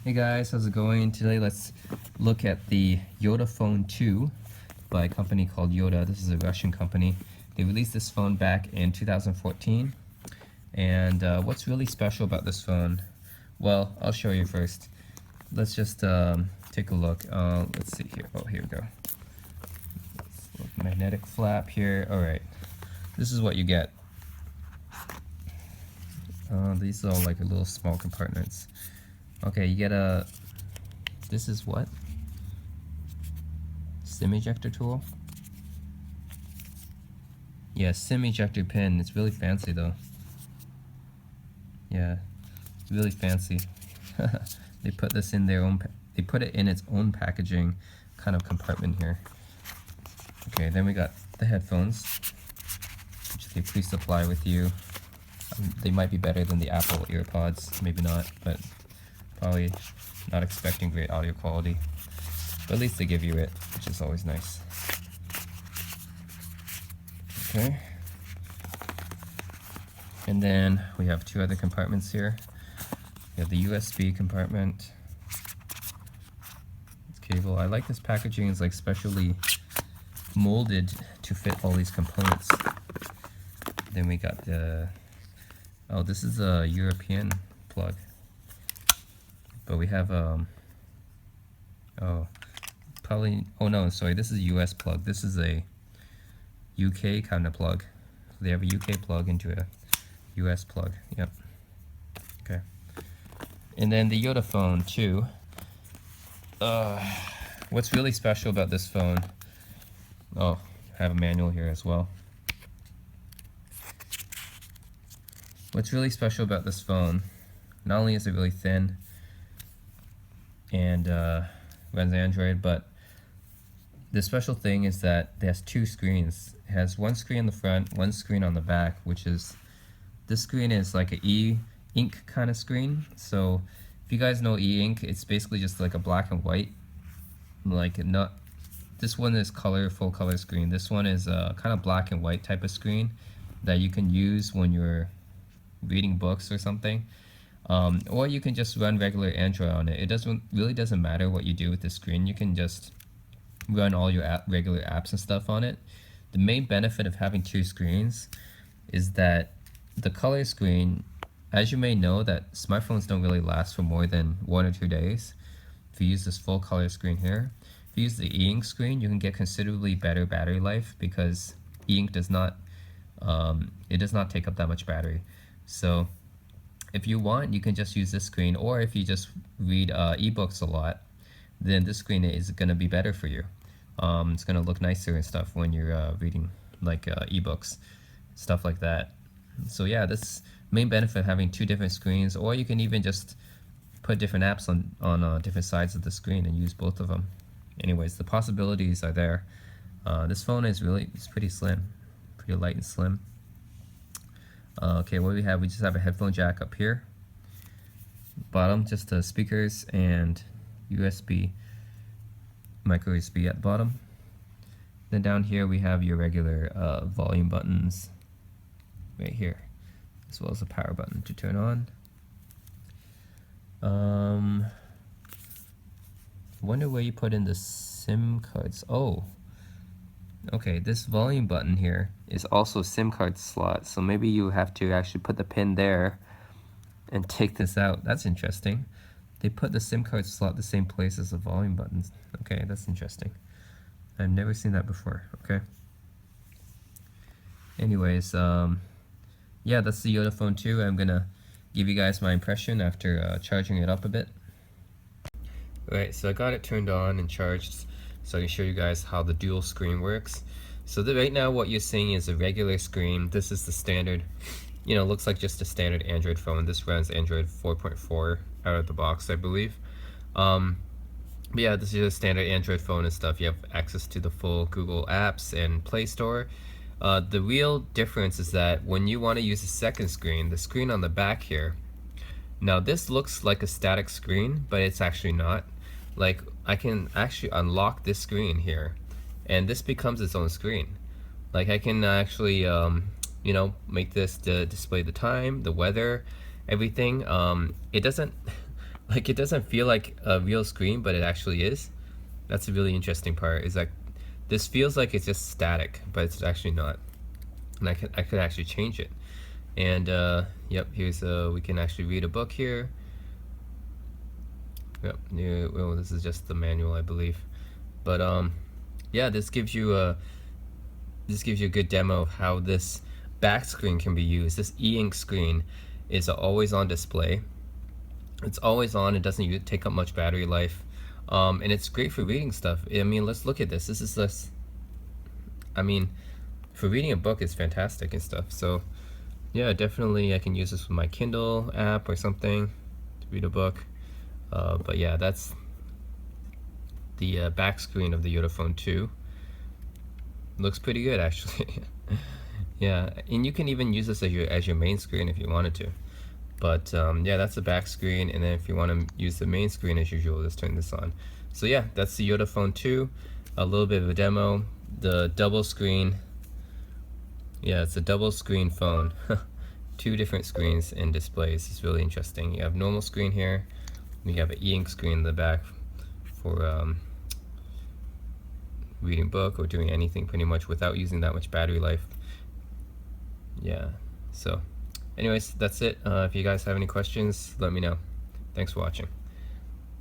Hey guys, how's it going? Today let's look at the Yotaphone 2 by a company called Yota. This is a Russian company. They released this phone back in 2014. And what's really special about this phone? Well, I'll show you first. Let's just take a look. Let's see here. Oh, here we go. Magnetic flap here. Alright, this is what you get. These are all like little small compartments. Okay, you get this is what? SIM ejector tool? Yeah, SIM ejector pin. It's really fancy though. Yeah, it's really fancy. They put this in their own, they put it in its own packaging kind of compartment here. Okay, then we got the headphones, which they pre-supply with you. They might be better than the Apple EarPods, maybe not, but probably not expecting great audio quality. But at least they give you it, which is always nice. Okay. And then we have two other compartments here. We have the USB compartment. It's cable. I like this packaging. It's like specially molded to fit all these components. Then we got the, oh, this is a European plug. But we have oh no, sorry, this is a US plug. This is a UK kind of plug. So they have a UK plug into a US plug. Yep. Okay. And then the Yotaphone 2. What's really special about this phone? Oh, I have a manual here as well. What's really special about this phone, not only is it really thin and runs Android, but the special thing is that it has two screens. It has one screen in the front, one screen on the back, which is, this screen is like a e-ink kind of screen. So if you guys know e-ink, it's basically just like a black and white, like not, this one is color, full color screen. This one is a kind of black and white type of screen that you can use when you're reading books or something. Or you can just run regular Android on it. It really doesn't matter what you do with the screen. You can just run all your regular apps and stuff on it. The main benefit of having two screens is that the color screen, as you may know, that smartphones don't really last for more than 1 or 2 days. If you use this full color screen here, if you use the e-ink screen, you can get considerably better battery life because e-ink does not take up that much battery. So if you want, you can just use this screen, or if you just read ebooks a lot, then this screen is going to be better for you. It's going to look nicer and stuff when you're reading like ebooks, stuff like that. So yeah, this main benefit of having two different screens, or you can even just put different apps on different sides of the screen and use both of them. Anyways, the possibilities are there. This phone is it's pretty slim, pretty light and slim. Okay, what do we have? We just have a headphone jack up here. Bottom, just the speakers and USB, micro USB at the bottom. Then down here we have your regular volume buttons right here, as well as a power button to turn on. Wonder where you put in the SIM cards. Oh, okay, this volume button here is also a SIM card slot, so maybe you have to actually put the pin there and take this out. That's interesting. They put the SIM card slot the same place as the volume buttons. Okay, that's interesting. I've never seen that before. Okay. Anyways, yeah, that's the Yotaphone 2. I'm gonna give you guys my impression after charging it up a bit. Alright, so I got it turned on and charged, so I can show you guys how the dual screen works. So right now what you're seeing is a regular screen. This is the standard, you know, looks like just a standard Android phone. This runs Android 4.4 out of the box, I believe. But yeah, this is a standard Android phone and stuff. You have access to the full Google apps and Play Store. The real difference is that when you want to use the second screen, the screen on the back here, now this looks like a static screen, but it's actually not. Like, I can actually unlock this screen here, and this becomes its own screen. Like, I can actually, you know, make this to display the time, the weather, everything. It doesn't, Like it doesn't feel like a real screen, but it actually is. That's a really interesting part. Is like this feels like it's just static, but it's actually not. And I could actually change it. And yep, here's we can actually read a book here. Yep, well, this is just the manual, I believe. But yeah, this gives you a good demo of how this back screen can be used. This e-ink screen is an always-on display. It's always on. It doesn't take up much battery life, and it's great for reading stuff. I mean, let's look at this. This is this. I mean, for reading a book, it's fantastic and stuff. So yeah, definitely I can use this with my Kindle app or something to read a book. But yeah, that's the back screen of the Yotaphone 2. Looks pretty good actually. Yeah, and you can even use this as your main screen if you wanted to. But yeah, that's the back screen, and then if you want to use the main screen as usual, just turn this on. So yeah, that's the Yotaphone 2. A little bit of a demo. The double screen. Yeah, it's a double screen phone. Two different screens and displays. It's really interesting. You have normal screen here. You have an e-ink screen in the back for reading book or doing anything pretty much without using that much battery life. Yeah, so anyways, that's it. If you guys have any questions, let me know. Thanks for watching.